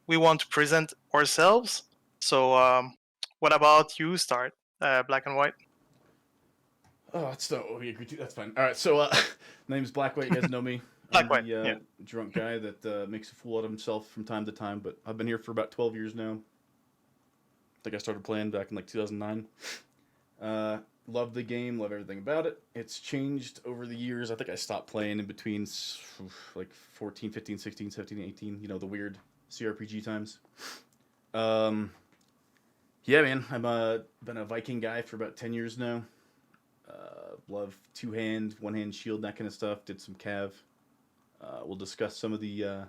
we want to present ourselves. So, what about you? Start black and white. Oh, that's not what we agreed to. That's fine. All right, so my name is Black White. You guys know me. Black I'm white. the Yeah. drunk guy that makes a fool out of himself from time to time, but I've been here for about 12 years now. I think I started playing back in like 2009. Love the game, love everything about it. It's changed over the years. I think I stopped playing in between like 14, 15, 16, 17, 18, the weird cRPG times. Um, yeah, man, been a Viking guy for about 10 years now. Love two hand, one hand shield, that kind of stuff. Did some cav. We'll discuss some of the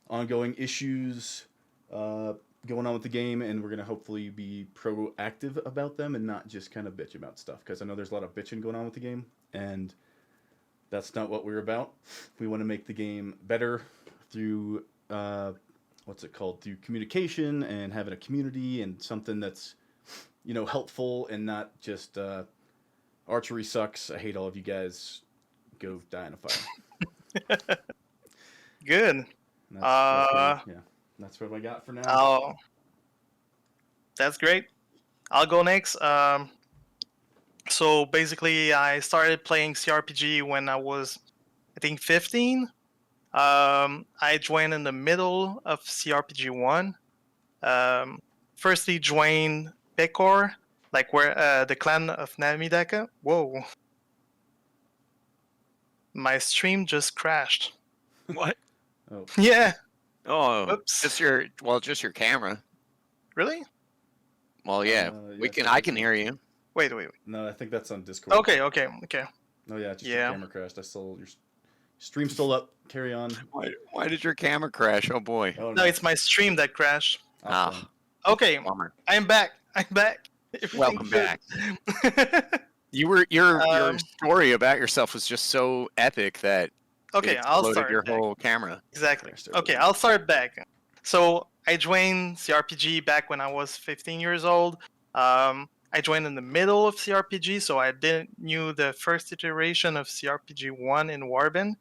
ongoing issues going on with the game, and we're gonna hopefully be proactive about them and not just kind of bitch about stuff. Because I know there's a lot of bitching going on with the game, and that's not what we're about. We want to make the game better through what's it called? Through communication and having a community and something that's helpful and not just archery sucks. I hate all of you guys. Go die in a fire. Good. Yeah, that's what I got for now. Oh, that's great. I'll go next. So basically, I started playing cRPG when I was, I think, 15. I joined in the middle of cRPG 1. Firstly, joined Pekor, like where the clan of Namidaka. Whoa. My stream just crashed. What? Oh, Yeah. Oh, Whoops. just your camera. Really? Well, yeah, I can hear you. Wait. no, I think that's on Discord. Okay. Oh yeah, just your camera crashed. I still your stream's still up. Carry on. Why did your camera crash? Oh boy. Oh No, it's my stream that crashed. Ah, Okay, bummer. I'm back. Welcome back. Your story about yourself was just so epic that Okay, it I'll exploded start your back. whole camera. Exactly. Okay, I'll start back. So I joined cRPG back when I was 15 years old. I joined in the middle of cRPG, so I didn't knew the first iteration of cRPG 1 in Warbin.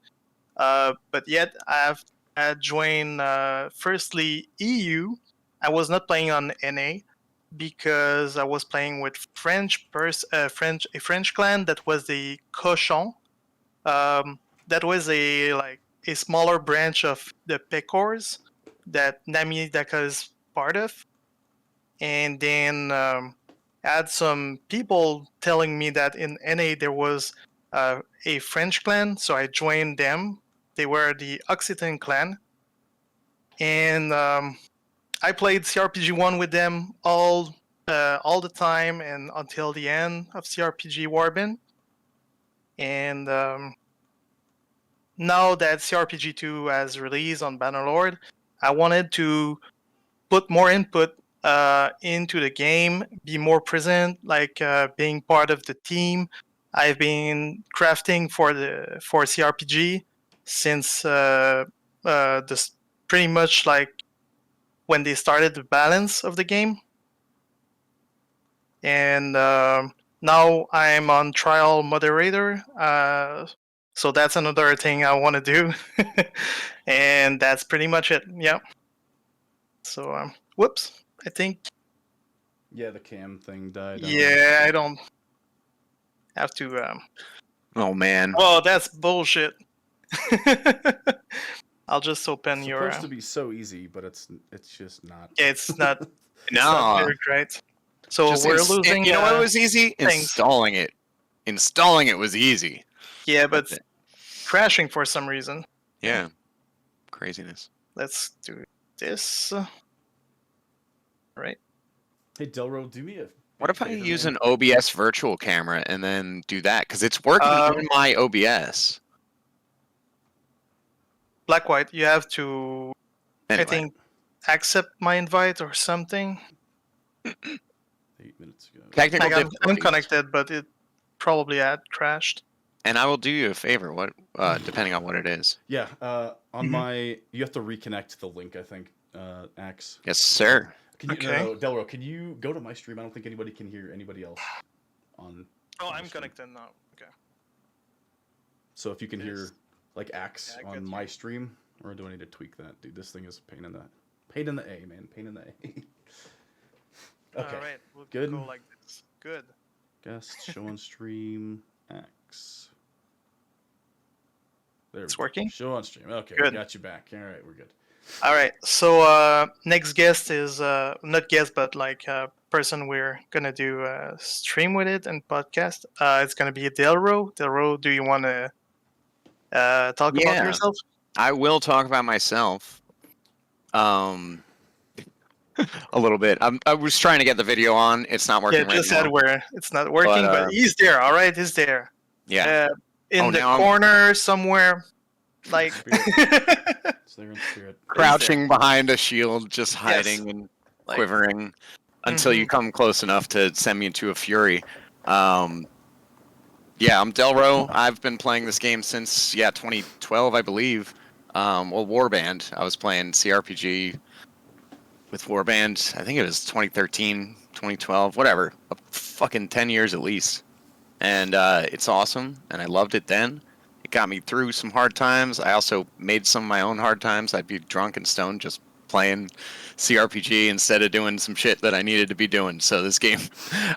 But yet I joined firstly EU. I was not playing on NA because I was playing with a French clan that was the Cochon. That was a smaller branch of the Pecors that Namidaka is part of. And then I had some people telling me that in NA there was a French clan, so I joined them. They were the Occitan clan. And I played cRPG 1 with them all the time and until the end of cRPG Warbin. And now that cRPG 2 has released on Bannerlord, I wanted to put more input into the game, be more present, like being part of the team. I've been crafting for cRPG since this pretty much like when they started the balance of the game. And now I'm on trial moderator. So that's another thing I want to do. And that's pretty much it. Yeah. So, whoops. I think. Yeah, the cam thing died. Yeah, I don't have to. Oh man. Oh, that's bullshit. I'll just open it's your. supposed to be so easy, but it's just not. Yeah, it's not. It's No. not very great. So Just we're losing. You know what was easy? things. Installing it. Installing it was easy. Yeah, but crashing for some reason. Yeah. Craziness. Let's do this. Right. Hey Delro, do me a. What if I use an OBS virtual camera and then do that? Because it's working in my OBS. Black White, you have to, Anyway. I think, accept my invite or something. 8 minutes ago. Technical Like I'm difficulties. connected, but it probably had crashed. And I will do you a favor. What, depending on what it is. Yeah. On my, you have to reconnect the link. I think. Axe. Yes, sir. No, Delro, can you go to my stream? I don't think anybody can hear anybody else on. Oh, on I'm stream. connected now. Okay. So if you can hear like Axe Yeah, on my stream, or do I need to tweak that? Dude, this thing is a pain in the Pain in the A, man. Pain in the A. Okay. All right, we'll Good. go like this. Good. Guest, show on stream, X. There It's we go. working? Show on stream. Okay, Good. we got you back. All right, we're good. All right. So next guest is not guest, but like person we're gonna do a stream with it and podcast. It's gonna be Delro. Delro, do you want to talk about Yeah. yourself? I will talk about myself. A little bit. I was trying to get the video on. It's not working Yeah, right just now. said where it's not working, but he's there. All right, he's there. Yeah. In the now I'm- corner somewhere, like It's there in spirit. Crouching behind a shield, just hiding and Like- quivering until you come close enough to send me into a fury. Yeah, I'm Delro. I've been playing this game since 2012, I believe. Well, Warband. I was playing cRPG with Warband. I think it was 2013, 2012, whatever. Fucking 10 years at least. And it's awesome, and I loved it then. It got me through some hard times. I also made some of my own hard times. I'd be drunk and stoned just playing cRPG instead of doing some shit that I needed to be doing. So this game,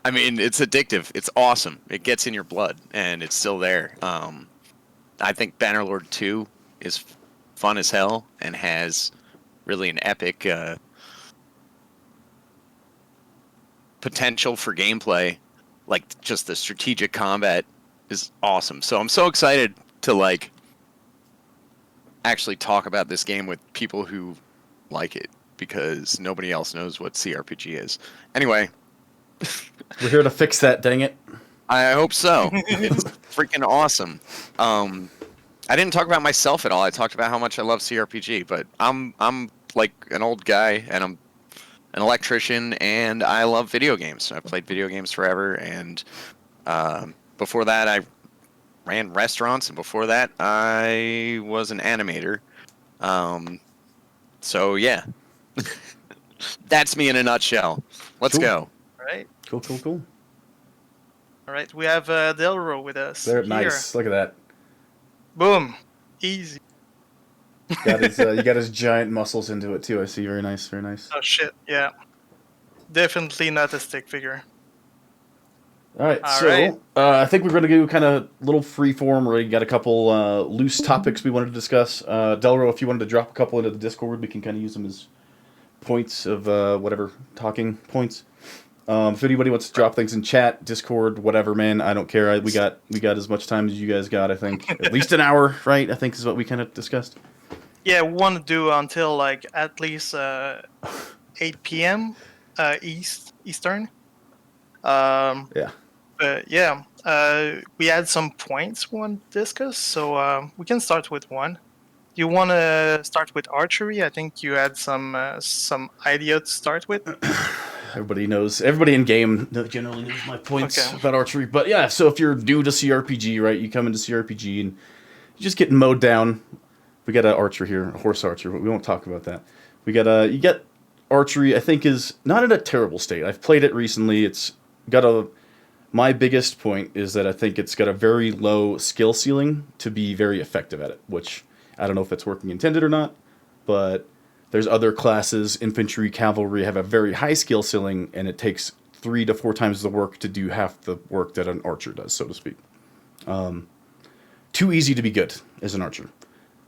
I mean, it's addictive. It's awesome. It gets in your blood, and it's still there. I think Bannerlord 2 is fun as hell and has really an epic potential for gameplay. Like, just the strategic combat is awesome. So I'm so excited to, like, actually talk about this game with people who like it, because nobody else knows what cRPG is. Anyway. We're here to fix that, dang it. I hope so. It's freaking awesome. I didn't talk about myself at all. I talked about how much I love cRPG, but I'm like an old guy, and I'm an electrician, and I love video games. I've played video games forever, and before that I ran restaurants, and before that I was an animator. So yeah. That's me in a nutshell. Let's go. All right. Cool. All right. We have Delro with us. They're here. nice. Look at that. Boom. Easy. Got his, you got his giant muscles into it too. I see. Very nice. Very nice. Oh shit. Yeah. Definitely not a stick figure. All right. All So right. I think we're going to do kind of little free form. We got a couple loose topics we wanted to discuss. Delro, if you wanted to drop a couple into the Discord, we can kind of use them as points of whatever talking points. If anybody wants to drop things in chat, Discord, whatever, man, I don't care. We got as much time as you guys got. I think at least an hour, right? I think is what we kind of discussed. Yeah, we want to do until like at least 8 p.m. Eastern. Yeah. But yeah, we had some points we want to discuss, so we can start with one. You want to start with archery? I think you had some idea to start with. Everybody knows. Everybody in game generally knows my points Okay. about archery. But yeah, so if you're new to cRPG, right, you come into cRPG and you just get mowed down. We got an archer here, a horse archer, but we won't talk about that. We got you get archery. I think is not in a terrible state. I've played it recently. It's got a. My biggest point is that I think it's got a very low skill ceiling to be very effective at it, which I don't know if it's working intended or not, but there's other classes, infantry, cavalry, have a very high skill ceiling, and it takes 3 to 4 times the work to do half the work that an archer does, so to speak. Too easy to be good as an archer.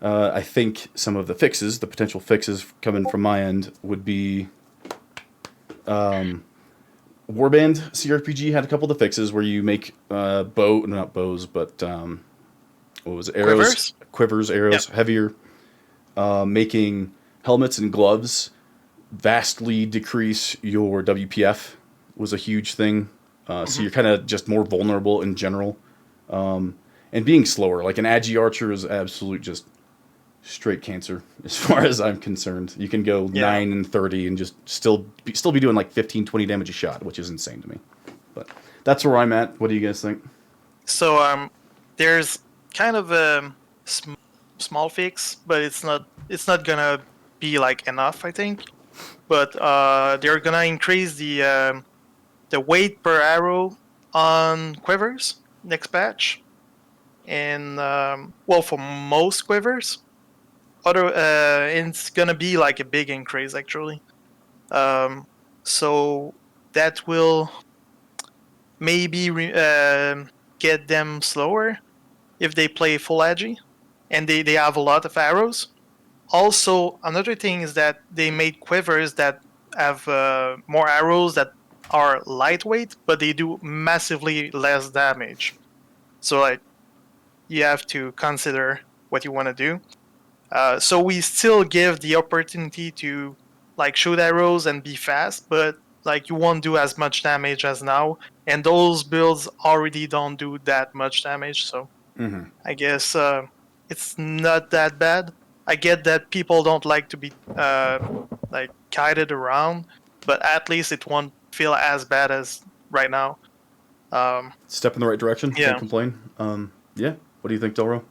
I think some of the fixes, the potential fixes coming from my end, would be Warband cRPG had a couple of the fixes where you make not bows, but what was it? Arrows, quivers, arrows, heavier. Making helmets and gloves vastly decrease your WPF was a huge thing. So you're kind of just more vulnerable in general. And being slower, like an Agi archer is absolute just straight cancer as far as I'm concerned. You can go 9 and 30 and just still be doing like 15, 20 damage a shot, which is insane to me. But that's where I'm at. What do you guys think? So there's kind of a small fix, but it's not gonna be like enough, I think. But they're gonna increase the weight per arrow on quivers next patch, and well, for most quivers. it's gonna be like a big increase actually. So that will maybe get them slower if they play full agi, and they have a lot of arrows. Also, another thing is that they made quivers that have more arrows that are lightweight, but they do massively less damage. So like you have to consider what you want to do. So we still give the opportunity to like shoot arrows and be fast, but like you won't do as much damage as now, and those builds already don't do that much damage. So I guess it's not that bad. I get that people don't like to be like guided around, but at least it won't feel as bad as right now. Step in the right direction. Yeah. Can't complain. Yeah. What do you think, Delro?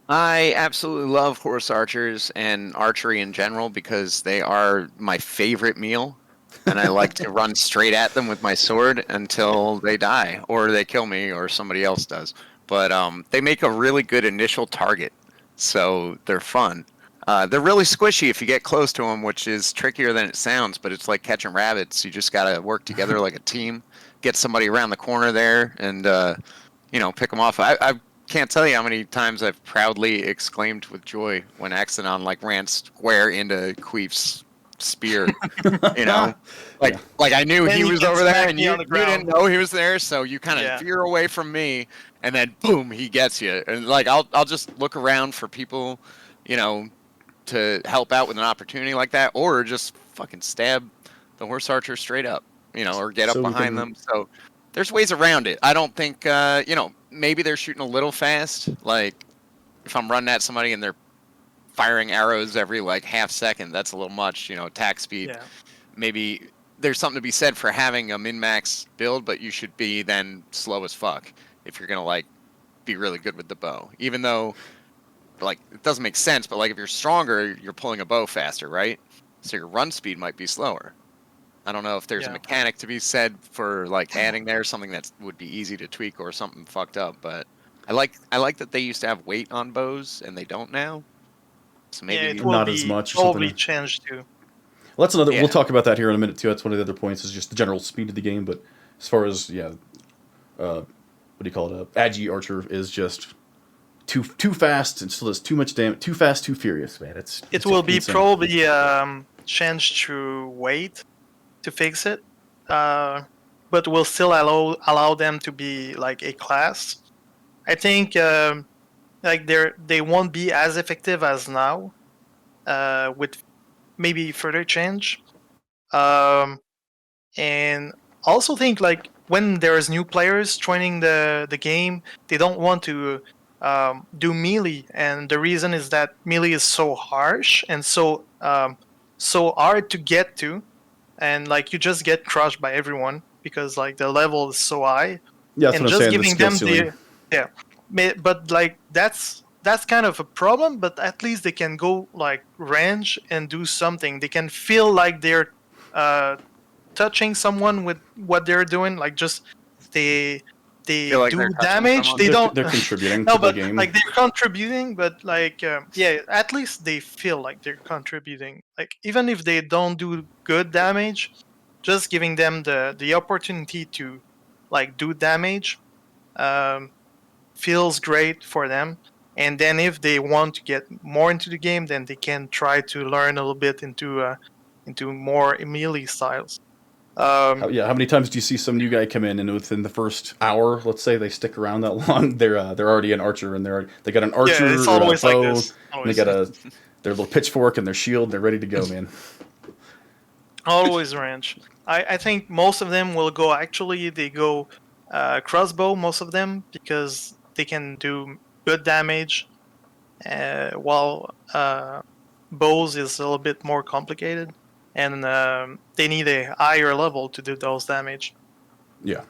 I absolutely love horse archers and archery in general because they are my favorite meal. And I like to run straight at them with my sword until they die, or they kill me, or somebody else does. But they make a really good initial target, so they're fun. They're really squishy if you get close to them, which is trickier than it sounds, but it's like catching rabbits. You just got to work together like a team, get somebody around the corner there, and pick them off. I can't tell you how many times I've proudly exclaimed with joy when Axonon like ran square into Queef's spear. Like I knew Then he he was can over there, smack and me you on the didn't ground. know he was there, so you kind of Yeah. veer away from me, and then boom, he gets you. And like I'll just look around for people, to help out with an opportunity like that, or just fucking stab the horse archer straight up, or get up So we behind can- them. So there's ways around it. I don't think, maybe they're shooting a little fast. Like if I'm running at somebody and they're firing arrows every like half second, that's a little much, attack speed. Yeah. Maybe there's something to be said for having a min-max build, but you should be then slow as fuck if you're gonna like be really good with the bow. Even though like it doesn't make sense, but like if you're stronger, you're pulling a bow faster, right? So your run speed might be slower. I don't know if there's a Yeah. mechanic to be said for like adding there something that would be easy to tweak or something fucked up, but I like that they used to have weight on bows and they don't now. So Yeah, maybe it will Not be as much or probably something. changed too. Well, that's another. Yeah. We'll talk about that here in a minute too. That's one of the other points. Is just the general speed of the game. But as far as what do you call it? Agi archer is just too fast and still does too much damage. Too fast, too furious, man. It will be insane. probably changed to weight to fix it, but will still allow them to be like a class. I think like they won't be as effective as now, with maybe further change. And also think like when there's new players joining the game, they don't want to do melee, and the reason is that melee is so harsh and so hard to get to, and like you just get crushed by everyone because like the level is so high. Yeah, that's And what I'm just saying. The giving skill them ceiling. but like that's kind of a problem, but at least they can go like range and do something. They can feel like they're touching someone with what they're doing, like just they feel like do they're touching damage. someone. They don't They're contributing no, to the but game. like they're contributing, but like yeah, at least they feel like they're contributing, like even if they don't do good damage, just giving them the opportunity to like do damage feels great for them. And then if they want to get more into the game, then they can try to learn a little bit into more melee styles. How many times do you see some new guy come in and within the first hour, let's say they stick around that long, they're already an archer and they got an archer Yeah, it's or a always bow, like this. and they Always, got their little pitchfork and their shield. And they're ready to go, man. always range. I think most of them will go. Actually, they go crossbow. Most of them because they can do good damage, while bows is a little bit more complicated, and they need a higher level to do those damage. Yeah.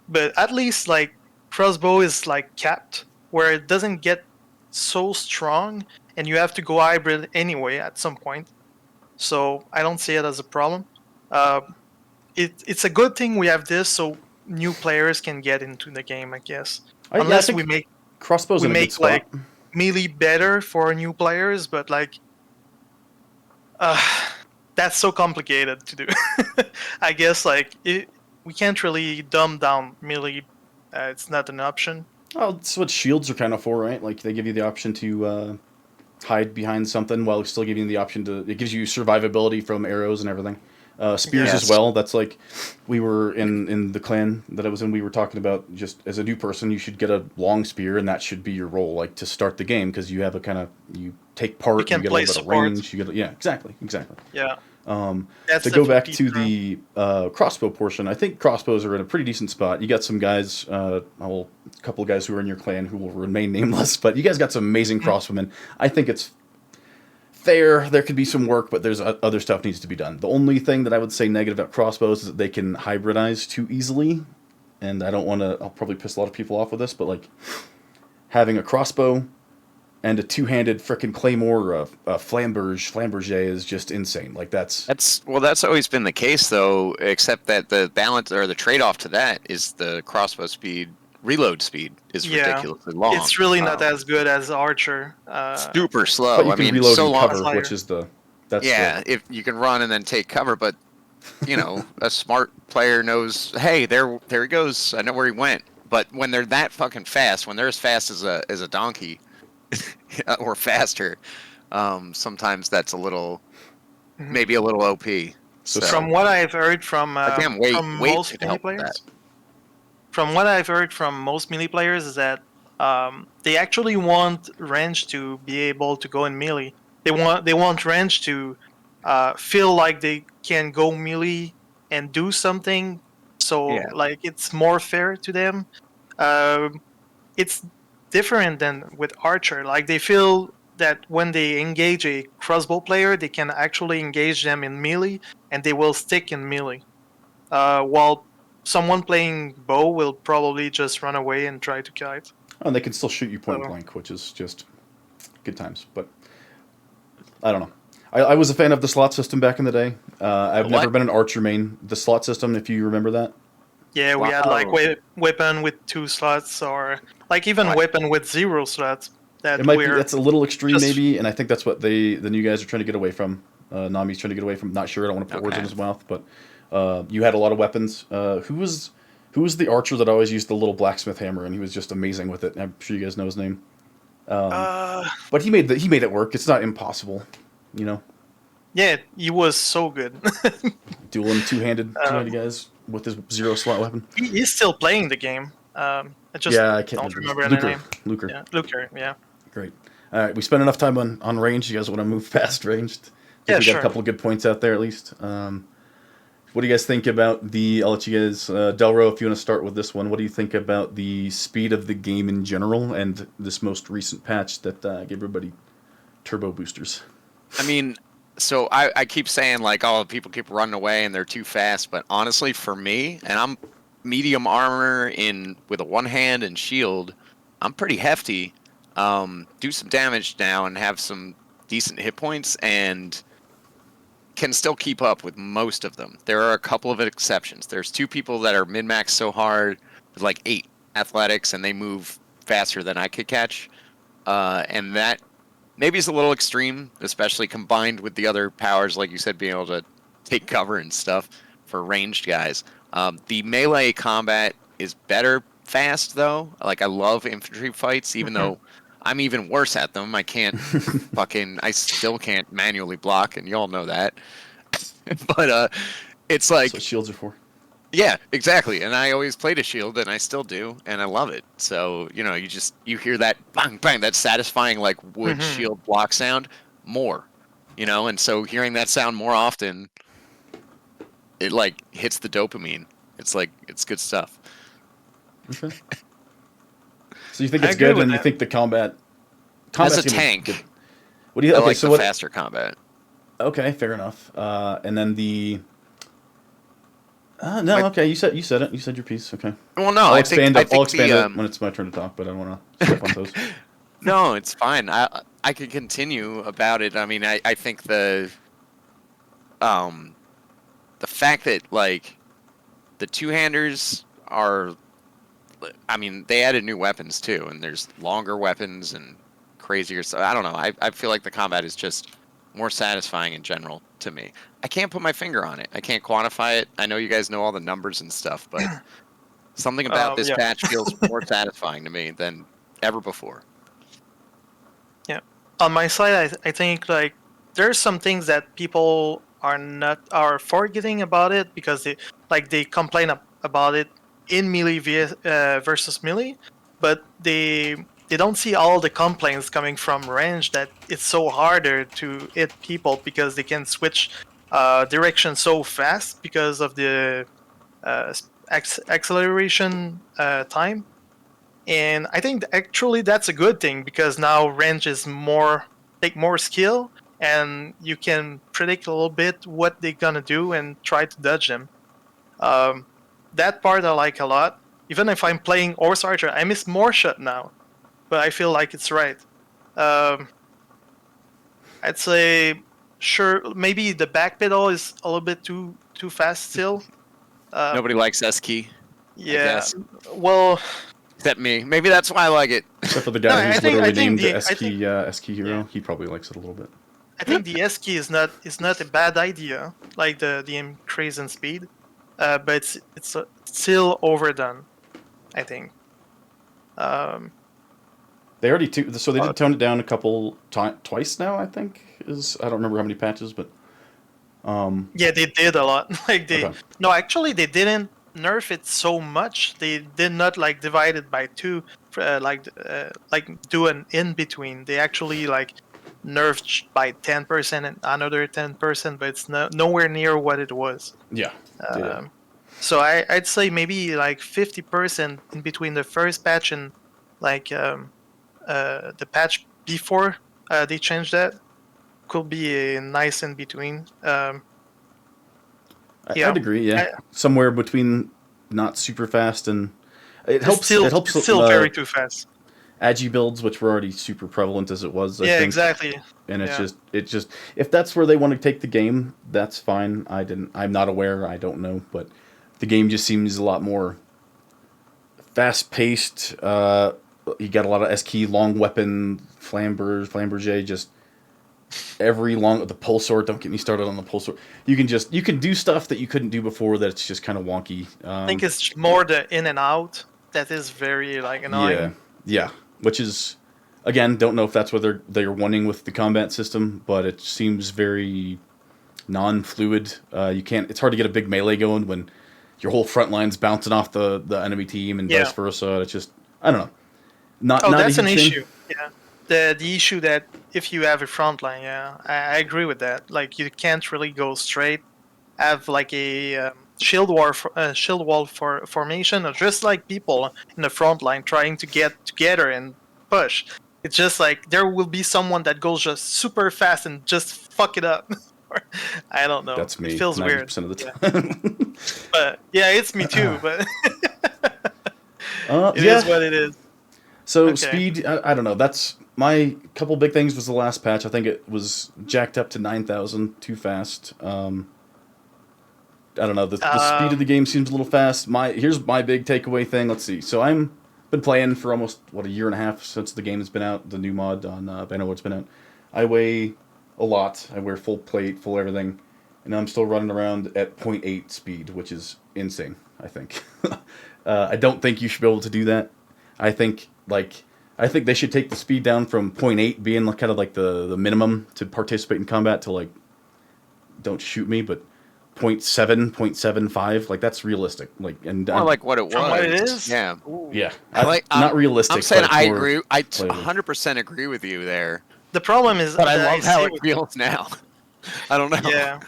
But at least like crossbow is like capped, where it doesn't get so strong, and you have to go hybrid anyway at some point. So I don't see it as a problem. Uh, it's a good thing we have this, so new players can get into the game, I guess. I Unless think we make crossbow's in a good spot. like melee better for new players, but like, that's so complicated to do. I guess like we can't really dumb down melee. It's not an option. Oh, that's what shields are kind of for, right? Like they give you the option to hide behind something while still giving you the option to. It gives you survivability from arrows and everything. Spears as Yes. well. That's like we were in the clan that I was in. We were talking about just as a new person, you should get a long spear, and that should be your role, like to start the game, because you have a kind of you take part. You can get a play little bit support. of range. You get exactly. Yeah. To go back to the crossbow portion, I think crossbows are in a pretty decent spot. You got some guys, a couple of guys who are in your clan who will remain nameless, but you guys got some amazing crossbowmen. I think it's fair. There could be some work, but there's other stuff needs to be done. The only thing that I would say negative about crossbows is that they can hybridize too easily, and I don't want to. I'll probably piss a lot of people off with this, but like having a crossbow and a two-handed frickin' claymore, flamberge is just insane. Like that's always been the case though, except that the balance or the trade-off to that is the crossbow speed, reload speed is ridiculously long. It's really not as good as Archer. Super slow. But you can reload so and long. cover, which is if you can run and then take cover, but a smart player knows, hey, there he goes. I know where he went. But when they're that fucking fast, when they're as fast as a donkey, or faster, sometimes that's maybe a little OP. So from what I've heard from most melee players, is that they actually want range to be able to go in melee. They want range to feel like they can go melee and do something. So like it's more fair to them. It's different than with Archer. Like they feel that when they engage a crossbow player, they can actually engage them in melee, and they will stick in melee. While someone playing bow will probably just run away and try to kill it. Oh, and they can still shoot you point blank, which is just good times. But I don't know. I was a fan of the slot system back in the day. I've never been an Archer main. The slot system, if you remember that. Yeah, we had like weapon with 2 slots, or like even weapon with 0 slots. That's a little extreme, maybe, and I think that's what the new guys are trying to get away from. Nami's trying to get away from. Not sure. I don't want to put words in his mouth, but you had a lot of weapons. Who was the archer that always used the little blacksmith hammer, and he was just amazing with it? I'm sure you guys know his name. But he made it work. It's not impossible, Yeah, he was so good. Dueling two-handed guys with his 0 slot weapon. He's still playing the game. I can't remember the name. Luker. Yeah, Luker. Yeah. Great. All right, we spent enough time on range. You guys want to move past ranged? Yeah, we sure. got a couple of good points out there at least. What do you guys think about I'll let you guys, Delro, if you want to start with this one. What do you think about the speed of the game in general and this most recent patch that gave everybody turbo boosters? I mean, so I keep saying like, oh, people keep running away and they're too fast, but honestly, for me, and I'm medium armor with a one hand and shield, I'm pretty hefty. Do some damage now and have some decent hit points and can still keep up with most of them. There are a couple of exceptions. There's 2 people that are min-max so hard with like 8 athletics and they move faster than I could catch. And that maybe is a little extreme, especially combined with the other powers, like you said, being able to take cover and stuff for ranged guys. The melee combat is better fast, though. Like, I love infantry fights, even though I'm even worse at them. I can't I still can't manually block, and y'all know that. But it's like... That's what shields are for. Yeah, exactly. And I always played a shield, and I still do, and I love it. So, you hear that bang, bang, that satisfying, like, wood shield block sound more, and so hearing that sound more often, it, like, hits the dopamine. It's like, it's good stuff. Okay. So you think it's good, and you think the combat as a tank. What do you? I okay, like so the faster combat. Okay, fair enough. And then the. No, okay. You said it. You said your piece. Okay. Well, no, I'll I expand think it when it's my turn to talk, but I don't want to step on toes. No, it's fine. I could continue about it. I mean, I think the fact that like the two-handers are, I mean, they added new weapons too, and there's longer weapons and crazier. So I don't know. I feel like the combat is just more satisfying in general to me. I can't put my finger on it. I can't quantify it. I know you guys know all the numbers and stuff, but something about this Yeah. patch feels more satisfying to me than ever before. Yeah. On my side, I think like there's some things that people are forgetting about it because they complain about it in melee versus melee, but they don't see all the complaints coming from range that it's so harder to hit people because they can switch direction so fast because of the acceleration time. And I think actually that's a good thing because now range is take more skill, and you can predict a little bit what they're gonna do and try to dodge them. Um, that part I like a lot. Even if I'm playing Horse Archer, I miss more shot now, but I feel like it's right. Um, I'd say sure maybe the back pedal is a little bit too fast still. Nobody likes S key, I Yeah, guess, well, except me. Maybe that's why I like it. Except for the no, guy who's literally I think named the S I key think S key hero. yeah. He probably likes it a little bit. I think the S key is not a bad idea, like the increase in speed, but it's still overdone. I think. Um, They already so they uh, did tone it down a couple twice now. I think is I don't remember how many patches, but yeah, they did a lot. Like okay. no, actually they didn't nerf it so much. They did not like divide it by two, like do an in between. They actually like nerfed by 10% and another 10%, but it's nowhere near what it was. Yeah. Yeah. Um, so I'd say maybe like 50% in between the first patch and like the patch before they changed that could be a nice in between. Yeah, I'd agree. Yeah, I, somewhere between not super fast and it helps. It helps it's still very too fast. agi builds, which were already super prevalent as it was. I Yeah, think. exactly. And Yeah. it's just if that's where they want to take the game, that's fine. I'm not aware. I don't know, but the game just seems a lot more fast paced. You got a lot of S key, long weapon, flamberge, just every long the pulsar. Don't get me started on the pulsar. You can do stuff that you couldn't do before. That's just kind of wonky. I think it's more the in and out that is very like annoying. Yeah. Which is again, don't know if that's what they're wanting with the combat system, but it seems very non-fluid. You can't. It's hard to get a big melee going when your whole front line's bouncing off the enemy team and vice versa. It's just I don't know. Not That's a an huge issue. Yeah, the issue that if you have a front line, yeah, I agree with that. Like you can't really go straight. Have like a shield wall for formation, or just like people in the front line trying to get together and push. It's just like there will be someone that goes just super fast and just fuck it up. I don't know. That's me. It feels weird. 90% of the time. But yeah, it's me too. But it is what it is. So Okay. speed, I don't know. That's my couple big things was the last patch. I think it was jacked up to 9,000 too fast. I don't know. The speed of the game seems a little fast. Here's my big takeaway thing. Let's see. So I'm been playing for almost a year and a half since the game has been out. The new mod on Bannerlord's been out. I weigh a lot. I wear full plate, full everything, and I'm still running around at 0.8 speed, which is insane. I think. I don't think you should be able to do that. I think they should take the speed down from 0.8 being kind of like the minimum to participate in combat to like don't shoot me, but 0.7, 0.75, like that's realistic. Like and More like what it was. From what it is? Yeah. Ooh. yeah, I'm not realistic. I'm saying but I more agree. I playable. 100% agree with you there. The problem is But I that love how see it feels now. I don't know. Yeah.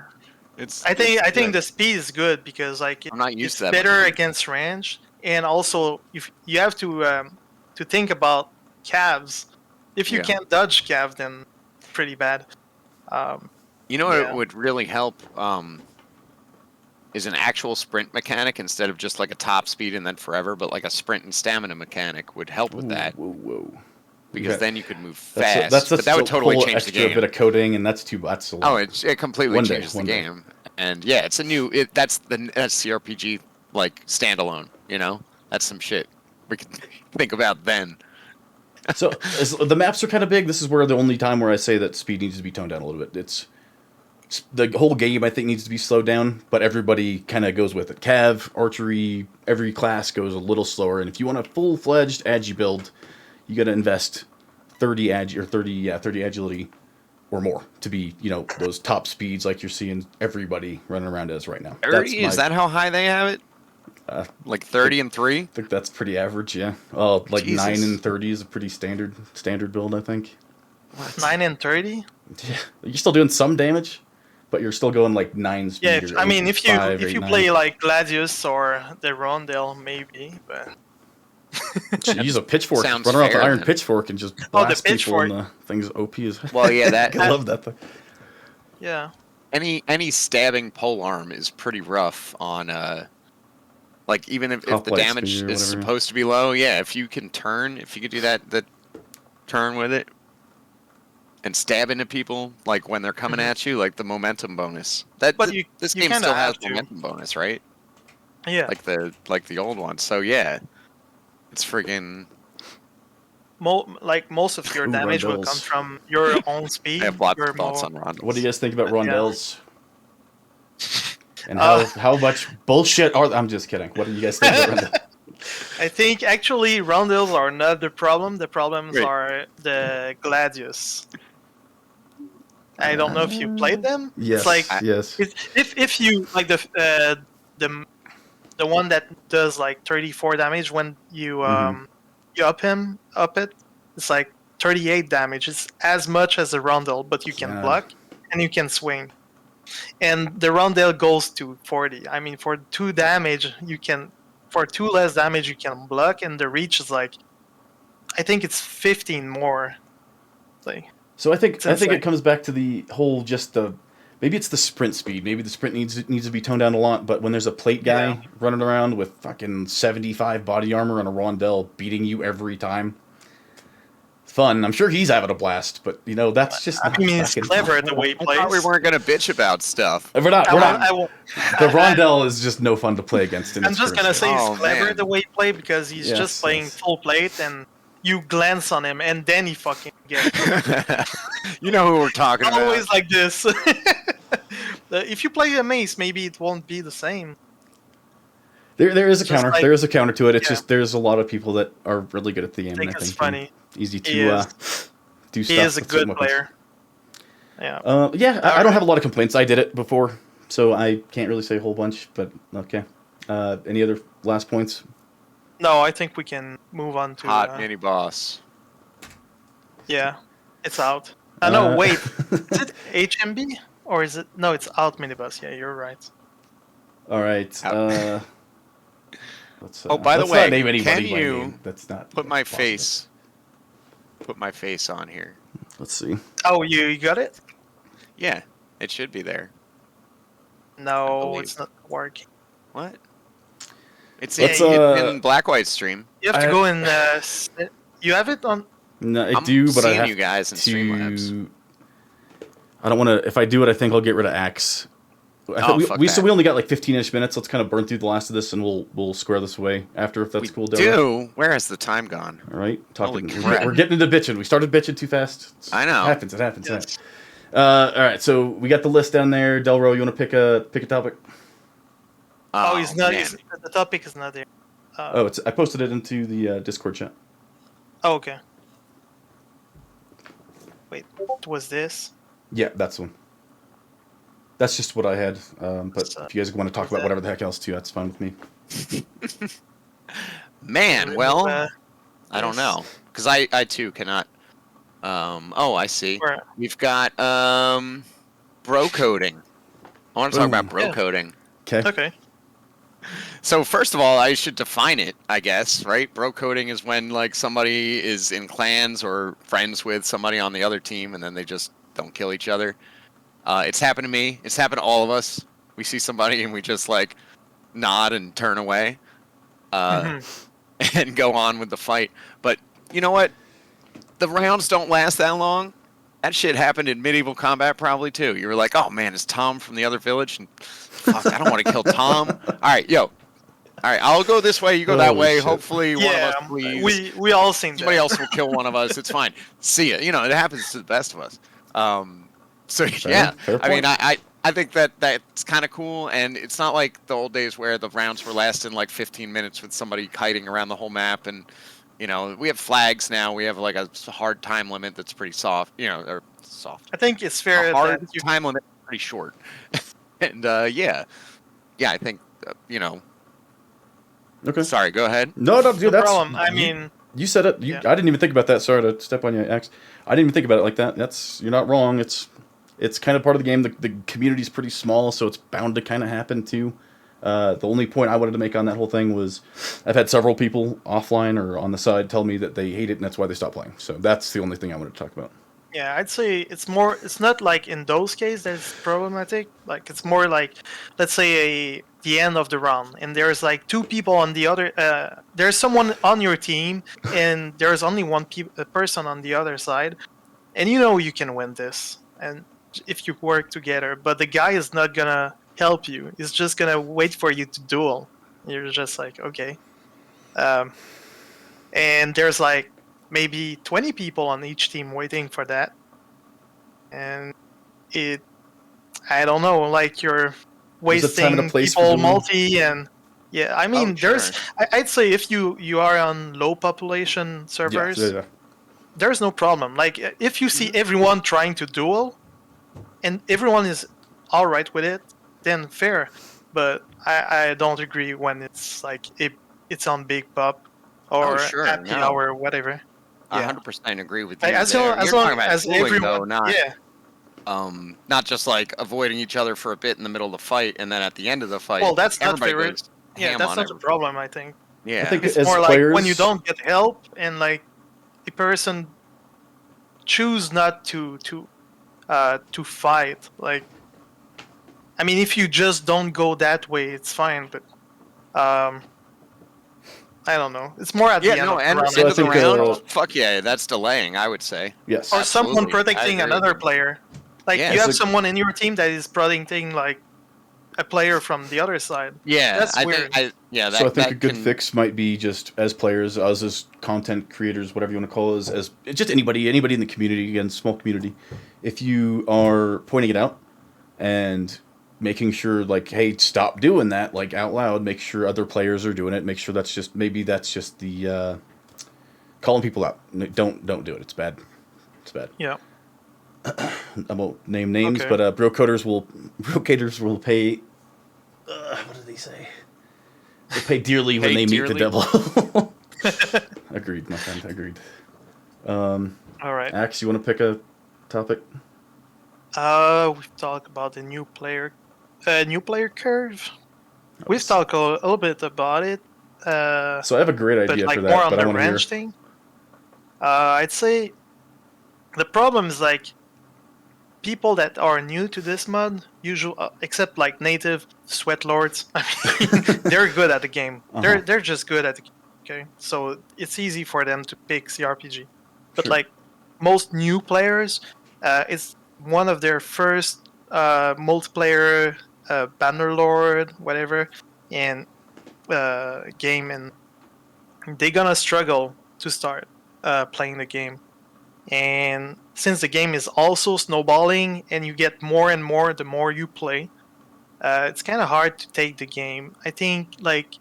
It's. I think good. the speed is good because like I'm not used it's to that. better against range, and also you have to think about calves. If you Yeah. can't dodge cav, then pretty bad. You know what Yeah. would really help is an actual sprint mechanic instead of just like a top speed and then forever, but like a sprint and stamina mechanic would help with that. Whoa. Because Okay. then you could move That's fast. But that would a totally whole change the extra game. bit of coding, and that's a lot. Oh, it completely One day, changes the one day. game. And yeah, it's a new. That's cRPG like standalone. You know, that's some shit we can think about then. So the maps are kind of big. This is where the only time where I say that speed needs to be toned down a little bit. It's the whole game, I think, needs to be slowed down, but everybody kind of goes with it. Cav, archery, every class goes a little slower. And if you want a full-fledged agi build, you got to invest 30 agility or more to be, those top speeds like you're seeing everybody running around as right now. 30? Is that how high they have it? Like 30 and 3? I think that's pretty average, yeah. Oh, like Jesus. 9 and 30 is a pretty standard build, I think. What? 9 and 30? Yeah, you're still doing some damage, but you're still going like 9 speed. Yeah, or eight, if five, you eight, nine. play like Gladius or the Rondel, maybe, but You use a pitchfork, Sounds run around with fair, an iron then. pitchfork and just Oh, the blast people, pitchfork. and the thing's OP as Well, yeah, that I love that thing. yeah. any stabbing pole arm is pretty rough on like even if the Hoplite damage spear or is whatever. supposed to be low, yeah, if you could do the turn with it and stab into people like when they're coming at you, like the momentum bonus. This you game kinda still has have to. momentum bonus, right? Yeah. Like the old one. So yeah. It's friggin' Most of your Ooh, damage will come Rondels. from your own speed. I have lots your of thoughts more- on Ronda. What do you guys think about Yeah. rondels? And Uh, how much bullshit are? I'm just kidding. What do you guys think about rondels? I think actually Rondels are not the problem. The problems Wait. are the Gladius. I don't know if you played them. Yes, It's like yes. if you like the one that does like 34 damage when you you up it, it's like 38 damage. It's as much as a Rondel, but you can Yeah. block and you can swing. And the Rondel goes to 40. I mean, for 2 damage, for 2 less damage you can block, and the reach is like, I think it's 15 more. Like, So I think insane. it comes back to the whole maybe it's the sprint speed. Maybe the sprint needs to be toned down a lot. But when there's a plate guy Yeah. running around with fucking 75 body armor and a rondel beating you every time, fun. I'm sure he's having a blast. But that's just. I not mean, it's fucking clever fun. the way he I plays. thought we weren't gonna bitch about stuff. We're not. I We're won't- not. I won't- The rondel is just no fun to play against. I'm just gonna say he's Oh, clever man. the way he plays because he's Yes, just playing yes. full plate, and you glance on him, and then he fucking gets You know who we're talking about. always like this. If you play a mace, maybe it won't be the same. There is a Just counter. like- There is a counter to it. It's yeah. just there's a lot of people that are really good at the game. I think and it's and funny. Easy to He is. do stuff. He is a with certain good weapons. player. Yeah. Yeah, I don't have a lot of complaints. I did it before, so I can't really say a whole bunch. But okay. Any other last points? No, I think we can move on to. Hot mini boss. Yeah, it's out. No, wait. Uh, Is it HMB or is it? No, it's out minibus. Yeah, you're right. All right. Out. Let's, Oh, by the let's way, not name anybody can by you name. That's not Put my possible. face on here. Let's see. Oh, you got it? Yeah, it should be there. No, believe. it's not working. What? It's Let's, in black white stream. You have to I- go in. You have it on. No, I I'm do, but I seeing have you guys in to. Streamlabs. I don't want to. If I do it, I think I'll get rid of Axe. Fuck So that. we only got like 15-ish minutes. Let's kind of burn through the last of this, and we'll square this away after if that's We cool. Daryl. do. Where has the time gone? All right, Holy talking. crap. We're getting into bitching. We started bitching too fast. I know. It happens. It happens. Yes. All right, so we got the list down there. Delro, you want to pick a topic? Oh, he's not. man. The topic is not there. Oh, I posted it into the Discord chat. Oh, okay. Wait, what was this? Yeah, that's the one. That's just what I had. But So, if you guys want to talk is about that- whatever the heck else too, that's fine with me. Man, well, Uh, I don't yes. know, because I too cannot. Oh, I see. where- We've got bro coding. I want to talk about bro Yeah. coding. Okay. Okay. So first of all, I should define it, I guess, right? Bro coding is when like somebody is in clans or friends with somebody on the other team, and then they just don't kill each other. It's happened to me. It's happened to all of us. We see somebody and we just like nod and turn away, Mhm. and go on with the fight. But you know what? The rounds don't last that long. That shit happened in medieval combat probably too. You were like, oh man, is Tom from the other village? And fuck, I don't want to kill Tom. All right, yo, All right, I'll go this way. You go that Holy way. shit. Hopefully, one of Yeah, us bleeds. we all seen Somebody that. else will kill one of us. It's fine. See ya. You know, it happens to the best of us. So yeah, Fair I mean, point. I think that's kind of cool, and it's not like the old days where the rounds were lasting like 15 minutes with somebody kiting around the whole map, and you know, we have flags now. We have like a hard time limit that's pretty soft. You know, or soft. I think it's A fair that hard you. time limit, pretty short. And yeah, I think you know. Okay. Sorry, go ahead. No, dude, No that's problem. I mean, you said it. yeah. I didn't even think about that. Sorry to step on you, Axe. I didn't even think about it like that. You're not wrong. It's kind of part of the game. The community's pretty small, so it's bound to kind of happen too. The only point I wanted to make on that whole thing was I've had several people offline or on the side tell me that they hate it and that's why they stopped playing. So that's the only thing I wanted to talk about. Yeah, I'd say it's more. It's not like in those cases that's problematic. Like it's more like, let's say the end of the round, and there's like two people on the other. There's someone on your team, and there's only one person on the other side, and you know you can win this, and if you work together. But the guy is not gonna help you. He's just gonna wait for you to duel. You're just like, okay. And there's like maybe 20 people on each team waiting for that, and I don't know, like you're There's a time and a wasting place for people dueling. multi, and yeah, I mean there's Sure. I'd say if you are on low population servers, Yeah. there's no problem. Like if you see everyone trying to duel and everyone is all right with it, then fair. But I don't agree when it's like it's on big pop or Sure, happy no. hour, whatever. I Yeah. 100% agree with you As there. long as, You're long talking about as dueling, everyone, though, not yeah. not just like avoiding each other for a bit in the middle of the fight, and then at the end of the fight, Well, that's not everybody favorite. goes Yeah, ham that's on not the everybody. problem. I think Yeah, I think it's as more like when you players- don't get help and like the person choose not to fight. Like, I mean, if you just don't go that way, it's fine. But I don't know. It's more at the end of the round. So I end of the think, round. Fuck yeah, that's delaying. I would say. Yes. Or someone Absolutely. I protecting agree. another player. Like Yeah, you it's have someone in your team that is protecting like a player from the other side. Yeah, That's I weird. think that, So I think that a good can, fix might be just as players, us as content creators, whatever you want to call us, as just anybody in the community, again, small community. If you are pointing it out and making sure, like, hey, stop doing that, like out loud, make sure other players are doing it. Make sure that's just the calling people out. Don't do it. It's bad. It's bad. Yeah. I won't name names, Okay. but brocoders will pay. What did they say? They'll pay dearly when they meet the devil. Agreed, my friend. Agreed. All right. Axe, you want to pick a topic? We've talked about the new player curve. We've talked a little bit about it. So I have a great But idea like for more that, on but I the want to hear. range thing. I'd say the problem is like people that are new to this mod, usual except like native sweat lords. I mean, they're good at the game. Uh-huh. They're just good at the game. Okay, so it's easy for them to pick cRPG. But Sure. like most new players, it's one of their first multiplayer Bannerlord, whatever, and game, and they're gonna struggle to start playing the game. And since the game is also snowballing and you get more and more the more you play, it's kind of hard to take the game. I think, like,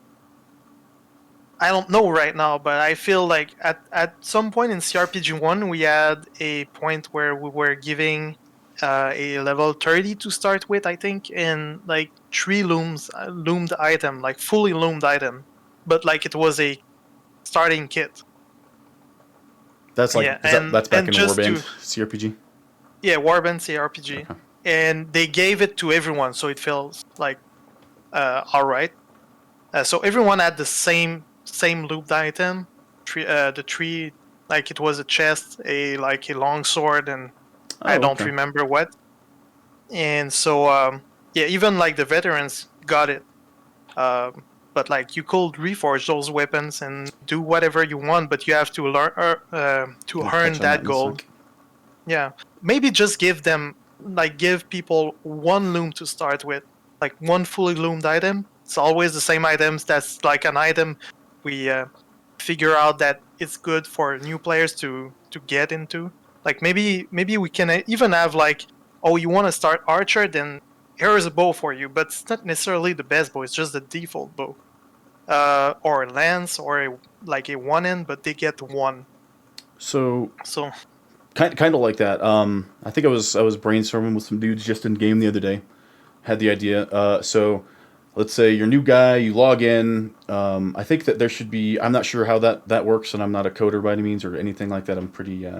I don't know right now, but I feel like at some point in cRPG 1, we had a point where we were giving a level 30 to start with, I think, and like 3 loomed item, like fully loomed item, but like it was a starting kit. That's like Yeah, that's back and in just Warband to CRPG. Yeah, Warband cRPG, Okay. and they gave it to everyone, so it feels like all right. So everyone had the same looped item, the tree, like it was a chest, a long sword, and I don't Okay. remember what. And so yeah, even like the veterans got it, but like you could reforge those weapons and do whatever you want, but you have to learn to I'll earn touch on that in a gold. sec. Yeah, maybe just give them give people one loom to start with, like one fully loomed item, It's always the same items. That's like an item we figure out that it's good for new players to get into. Like maybe we can even have like, oh, you want to start archer, then here is a bow for you, but it's not necessarily the best bow. It's just the default bow, or a lance, or like a one end, but they get one. So So kind of like that. I think I was brainstorming with some dudes just in game the other day. Had the idea. So let's say you're a new guy, you log in. I think that there should be. I'm not sure how that works, and I'm not a coder by any means or anything like that. I'm pretty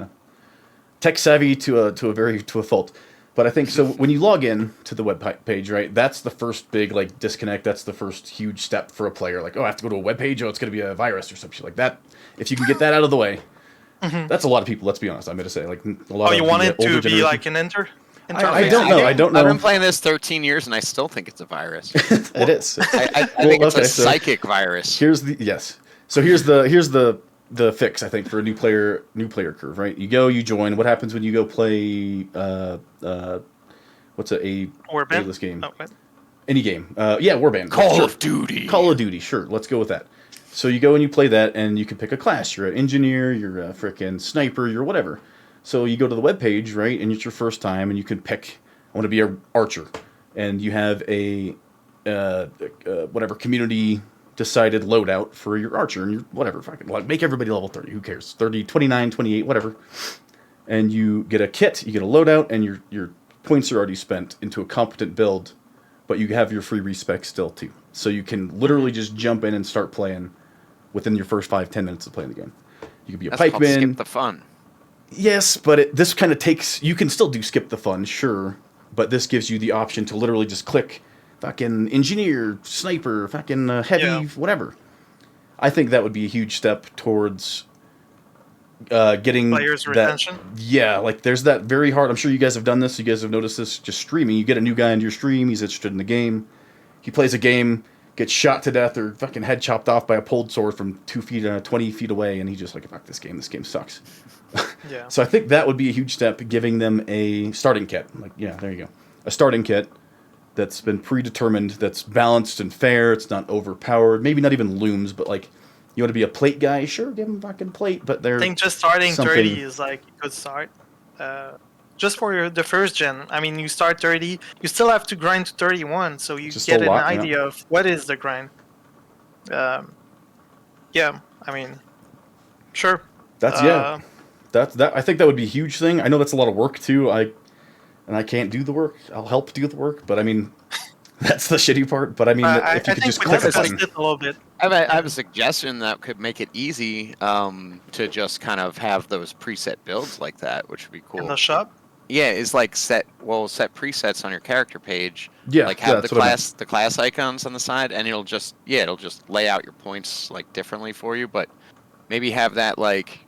tech savvy to a fault. But I think so. When you log in to the web page, right? That's the first big like disconnect. That's the first huge step for a player. Like, oh, I have to go to a web page. Oh, it's going to be a virus or some shit like that. If you can get that out of the way, that's a lot of people. Let's be honest. I'm going to say like a lot. Oh, you want it to older be generation. like an enter? I don't know. I don't know. I've been playing this 13 years and I still think it's a virus. It is. I think it's a psychic virus. Here's the fix, I think, for a new player curve, right? You go, you join. What happens when you go play what's a A-list game? Oh, Any game. Warband. Call of Duty. Call of Duty, sure. Let's go with that. So you go and you play that, and you can pick a class. You're an engineer, you're a frickin' sniper, you're whatever. So you go to the webpage, right, and it's your first time, and you can pick, I want to be an archer. And you have a whatever community decided loadout for your archer, and you're whatever, fucking like, make everybody level 30, who cares? 30, 29, 28, whatever. And you get a kit, you get a loadout, and your points are already spent into a competent build, but you have your free respec still too. So you can literally just jump in and start playing within your first 5-10 minutes of playing the game. You could be a That's called pikeman. Skip the fun. Yes, but this kind of takes... You can still do skip the fun, sure, but this gives you the option to literally just click fucking engineer, sniper, fucking heavy, whatever. I think that would be a huge step towards getting players' that... retention? Yeah, like there's that very hard... I'm sure you guys have done this. You guys have noticed this just streaming. You get a new guy into your stream. He's interested in the game. He plays a game, gets shot to death or fucking head chopped off by a pulled sword from 20 feet away, and he's just like, fuck this game. This game sucks. Yeah. So I think that would be a huge step, giving them a starting kit. Like, yeah, there you go. A starting kit that's been predetermined, that's balanced and fair. It's not overpowered. Maybe not even looms, but like, you want to be a plate guy? Sure, give them a fucking plate, but they're... I think just starting 30 is like a good start. Just for the first gen. I mean, you start 30, you still have to grind to 31, so you get an idea of what is the grind. Yeah, I mean, sure. That's that. I think that would be a huge thing. I know that's a lot of work too. I can't do the work. I'll help do the work, but I mean, that's the shitty part. But I mean, if you could just click a button. A little bit. I have a suggestion that could make it easy to just kind of have those preset builds like that, which would be cool. In the shop? Yeah, it's like set presets on your character page. Yeah, like have the class icons on the side, and it'll just lay out your points like differently for you, but maybe have that like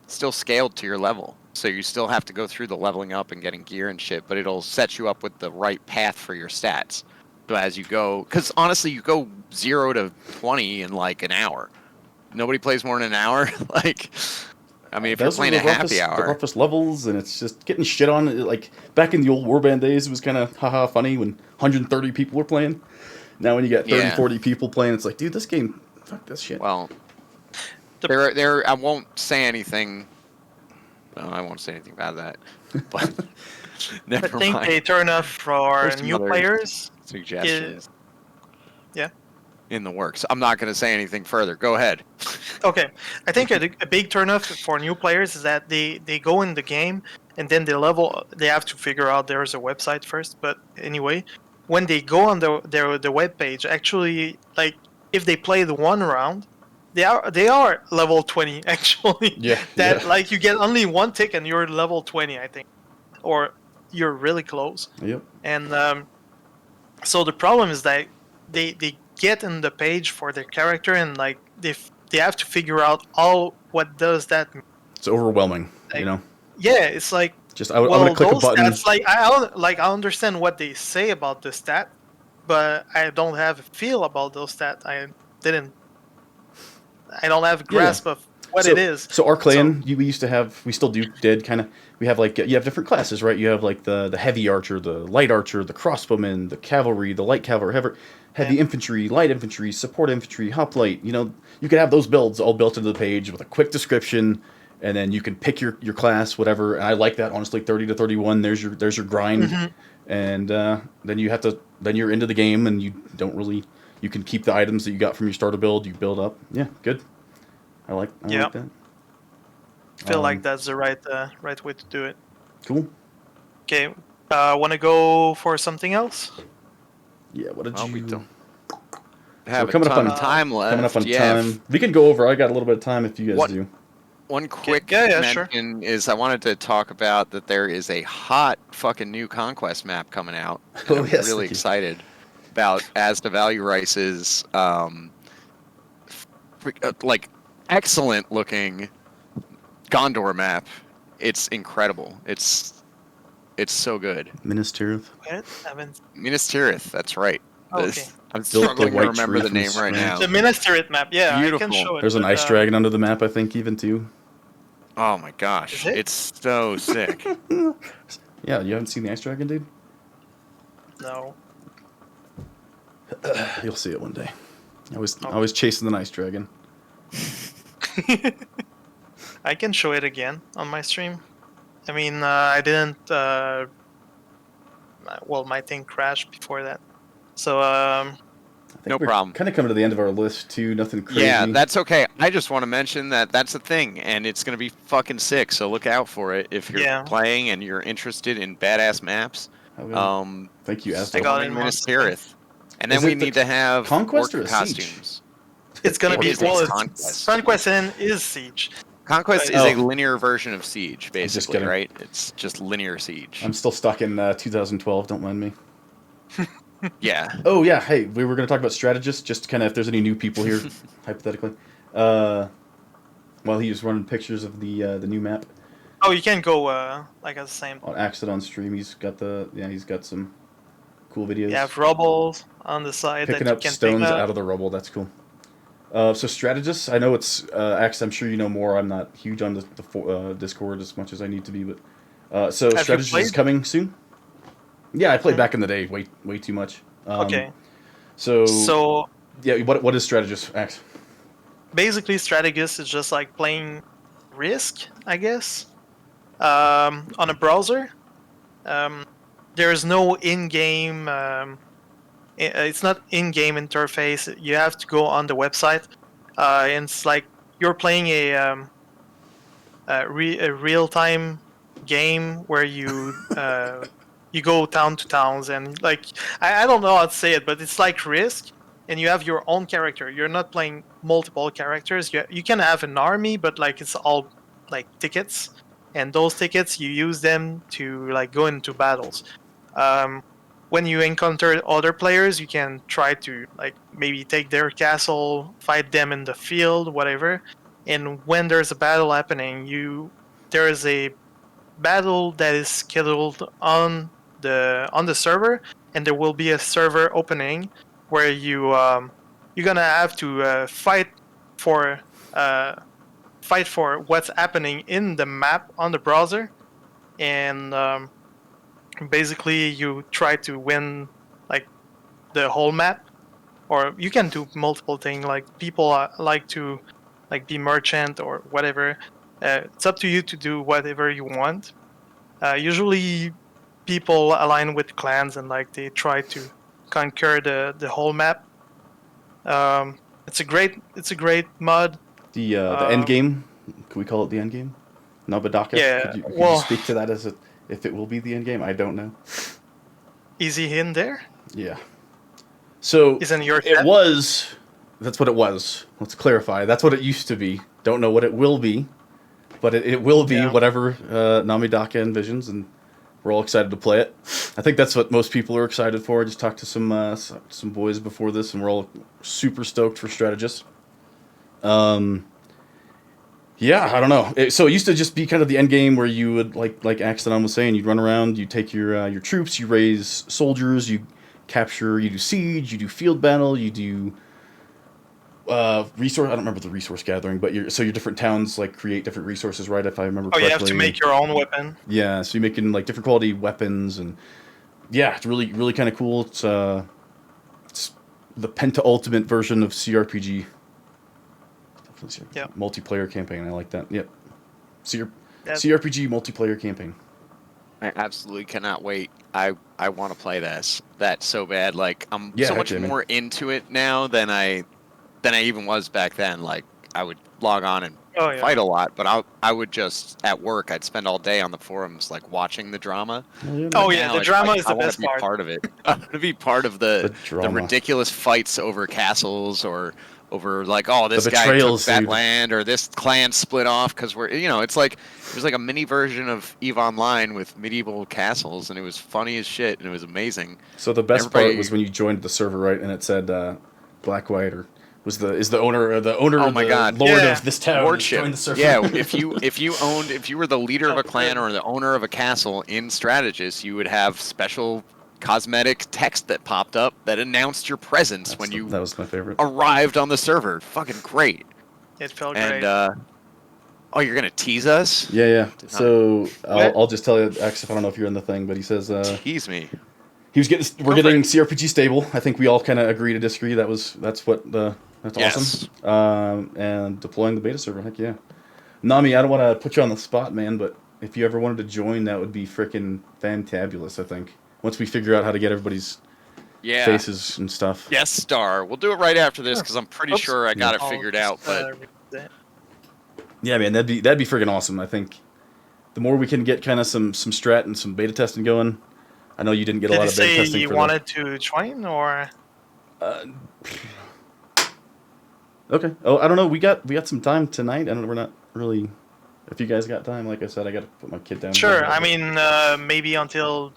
still scaled to your level. So you still have to go through the leveling up and getting gear and shit, but it'll set you up with the right path for your stats. So as you go, because honestly, you go 0 to 20 in like an hour. Nobody plays more than an hour. Like, I mean, if you're playing a happy hour, the roughest levels, and it's just getting shit on. Like back in the old Warband days, it was kind of haha funny when 130 people were playing. Now when you get 30, 40 people playing, it's like, dude, this game, fuck this shit. Well, there. I won't say anything. No, I won't say anything about that. But never I think mind. they turn off for There's some new other players. Suggestions. Yeah. In the works. I'm not going to say anything further. Go ahead. Okay, I think a big turnoff for new players is that they go in the game and then they level. They have to figure out there's a website first. But anyway, when they go on the web page, actually, like if they play the one round, they are level 20 actually. Yeah. Like you get only one tick and you're level 20, I think, or you're really close. Yep. And so the problem is that they get in the page for their character and like they have to figure out what does that mean. It's overwhelming, you know. Yeah, it's like just I want to click a button. Stats, like I understand what they say about the stat, but I don't have a feel about those stats. I don't have a grasp of what it is. So our clan, we used to have, we still did kind of. We have like you have different classes, right? You have like the heavy archer, the light archer, the crossbowman, the cavalry, the light cavalry, heavy infantry, light infantry, support infantry, hoplite. You know, you can have those builds all built into the page with a quick description, and then you can pick your class, whatever. And I like that, honestly. 30 to 31. There's your grind, and then you're into the game, and you don't really. You can keep the items that you got from your starter build. You build up. Yeah, good. I like that. I feel like that's the right way to do it. Cool. Okay, want to go for something else? Yeah. What did We you? don't have coming a up ton on of time left. Coming up on time. We can go over. I got a little bit of time if you guys do. One quick sure. mention is I wanted to talk about that there is a hot fucking new Conquest map coming out. Oh, I'm yes, really thank you. excited about As the Value Rice's like excellent looking Gondor map. It's incredible. It's so good. Minas Tirith. What? I haven't. Minas Tirith, that's right. Okay. I'm the struggling to white remember tree the from name right scratch. now. The Minas Tirith map, yeah, I Beautiful. can show it. There's an but, ice dragon under the map, I think, even too. Oh my gosh, Is it? it's so sick. Yeah, you haven't seen the ice dragon, dude? No. You'll see it one day. I was chasing the ice dragon. I can show it again on my stream. I mean, I didn't. Well, my thing crashed before that, so I think No we're problem. Kind of coming to the end of our list too. Nothing crazy. Yeah, that's okay. I just want to mention that that's a thing, and it's going to be fucking sick, so look out for it if you're playing and you're interested in badass maps. Okay. Thank you, Astor. I got it in Minas one Tirith. And then Is we it the need to have Conquest or orc a Siege? costumes. it's gonna be It's Conquest. Conquest N is Siege. Conquest Oh. is a linear version of Siege, basically, kidding. right? It's just linear Siege. I'm still stuck in 2012. Don't mind me. Yeah. Oh yeah, hey, we were going to talk about strategists. Just kind of if there's any new people here, hypothetically. While he was running pictures of the new map Oh, you can go like at the same. on Accident on stream, he's got some cool videos. You have rubble on the side Picking that you up can stones pick up. out of the rubble. That's cool. So strategists, I know it's Axe. I'm sure you know more. I'm not huge on the Discord as much as I need to be, but so Have you strategists is played? coming soon. Yeah, I played back in the day, way too much. Okay. So yeah, what is strategist, Axe? Basically, strategist is just like playing Risk, I guess, on a browser. There is no in-game. It's not in-game interface. You have to go on the website, and it's like you're playing a real-time game where you you go town to towns and like I don't know how to say it, but it's like Risk, and you have your own character. You're not playing multiple characters. You can have an army, but like it's all like tickets, and those tickets you use them to like go into battles. When you encounter other players, you can try to like maybe take their castle, fight them in the field, whatever. And when there's a battle happening, there is a battle that is scheduled on the server, and there will be a server opening where you're gonna have to fight for what's happening in the map on the browser, and basically you try to win like the whole map, or you can do multiple things. Like people like to like be merchant or whatever. It's up to you to do whatever you want. Usually people align with clans and like they try to conquer the whole map. It's a great mod. The end game. Can we call it the end game? Nabadaka? Yeah, Could you well- speak to that if it will be the end game? I don't know. Is he in there? Yeah. So Is in your it chat? was. That's what it was. Let's clarify. That's what it used to be. Don't know what it will be, but it will be whatever Namidaka envisions, and we're all excited to play it. I think that's what most people are excited for. I just talked to some boys before this, and we're all super stoked for strategists. Yeah, I don't know. So it used to just be kind of the end game where you would like Axodon was saying, you'd run around, you take your troops, you raise soldiers, you capture, you do siege, you do field battle, you do resource. I don't remember the resource gathering, but your different towns like create different resources, right? If I remember Oh, correctly. you have to make your own weapon. Yeah, so you're making like different quality weapons, and yeah, it's really kind of cool. It's the Penta-ultimate version of cRPG. Yeah. Multiplayer campaign. I like that. Yep. That- cRPG multiplayer campaign. I absolutely cannot wait. I want to play that so bad. Like I'm Yeah, so heck much yeah, man. more into it now than I even was back then. Like I would log on and Oh yeah. fight a lot, but I would just at work I'd spend all day on the forums like watching the drama. Oh But yeah, now the it's drama like, is I the want best to be part. part of it. I want to be part of The the drama. ridiculous fights over castles or over like, oh, this guy betrayals, took that dude. land or this clan split off because we're, it's like it was like a mini version of EVE Online with medieval castles, and it was funny as shit, and it was amazing. So the best part Everybody- was when you joined the server, right, and it said Black White or is the owner Oh of my the God. lord Yeah. of this town Lordship. joined the server. Yeah, if you were the leader of Oh, a clan good. or the owner of a castle in Strategist, you would have special cosmetic text that popped up that announced your presence when you that was my favorite. arrived on the server. Fucking great. It felt And great. oh, you're gonna tease us? Yeah. So What? I'll just tell you, Ax, I don't know if you're in the thing, but he says Tease me. we're Go for getting it. cRPG stable. I think we all kind of agree to disagree. That's Yes. awesome. And deploying the beta server, heck yeah. Nami, I don't want to put you on the spot, man, but if you ever wanted to join, that would be freaking fantabulous. I think once we figure out how to get everybody's Yeah. faces and stuff. Yes, star. We'll do it right after this Sure. because I'm pretty Oops. sure I got it I'll figured just, out. But read that. Yeah, man, that'd be freaking awesome. I think the more we can get kind of some strat and some beta testing going. I know you didn't get a Did lot you of beta say testing you for wanted to join or? Okay. Oh, I don't know. We got some time tonight. I don't. We're not really. If you guys got time, like I said, I got to put my kid down. Sure. I mean, maybe until.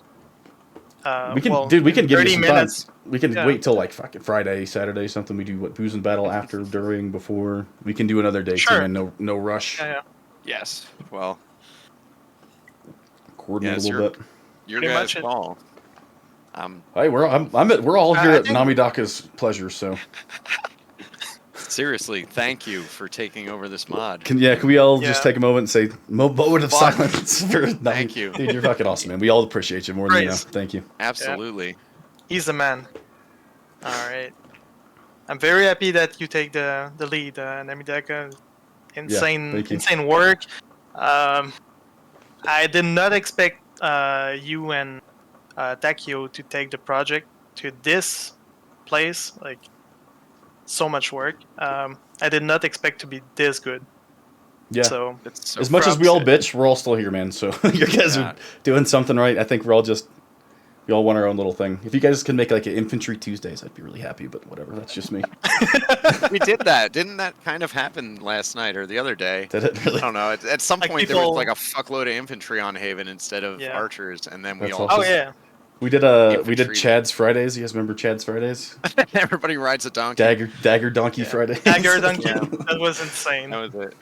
we can, well, dude. We can give you 30 some minutes. time. We can Yeah. wait till like fucking Friday, Saturday, something. We do what booze and battle after, during, before. We can do another day Sure. too, man. No rush. Yeah. yes, well, Coordinate Yes, a little bit. your Pretty guys' much it. call. Hey, we're all here I at think- Namidaka's pleasure. So Seriously, thank you for taking over this mod. can we all just Yeah. take a moment and say moment of Fuck. silence for Nami? Thank you. Dude. You're fucking awesome, man. We all appreciate you more than you know. Praise. Thank you. Absolutely. He's the man. All right. I'm very happy that you take the lead, Namidaka. thank you. Insane work. I did not expect you and Takio to take the project to this place. Like, so much work. I did not expect to be this good. Yeah. So It's so As much as we all proud. bitch, we're all still here, man. So you guys Yeah. are doing something right. I think we all want our own little thing. If you guys can make like an Infantry Tuesdays, I'd be really happy. But whatever, that's just me. We did that. Didn't that kind of happen last night or the other day? Did it really? I don't know. At some Like point, there was people- like a fuckload of infantry on Haven instead of Yeah. archers, and then we That's all. awesome. oh yeah, We did Infantry. Chad's Fridays. You guys remember Chad's Fridays? Everybody rides a donkey. Dagger Donkey Yeah. Fridays. Dagger Donkey. Yeah. That was insane. That was it.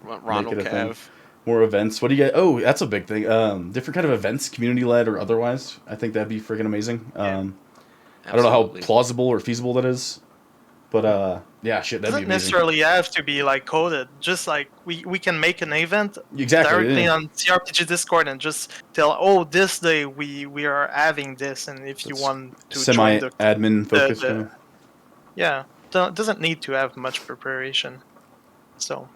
Ronald it a thing. Cav. More events. What do you guys? Oh, that's a big thing. Different kind of events, community led or otherwise. I think that'd be freaking amazing. Yeah. I don't know how Absolutely. plausible or feasible that is, but yeah, shit, that'd Doesn't be amazing. necessarily have to be like coded. Just like we can make an event Exactly. directly Yeah. on cRPG Discord and just tell, oh, this day we are having this, and if you That's want to join Semi-admin focus. the- yeah, doesn't need to have much preparation. So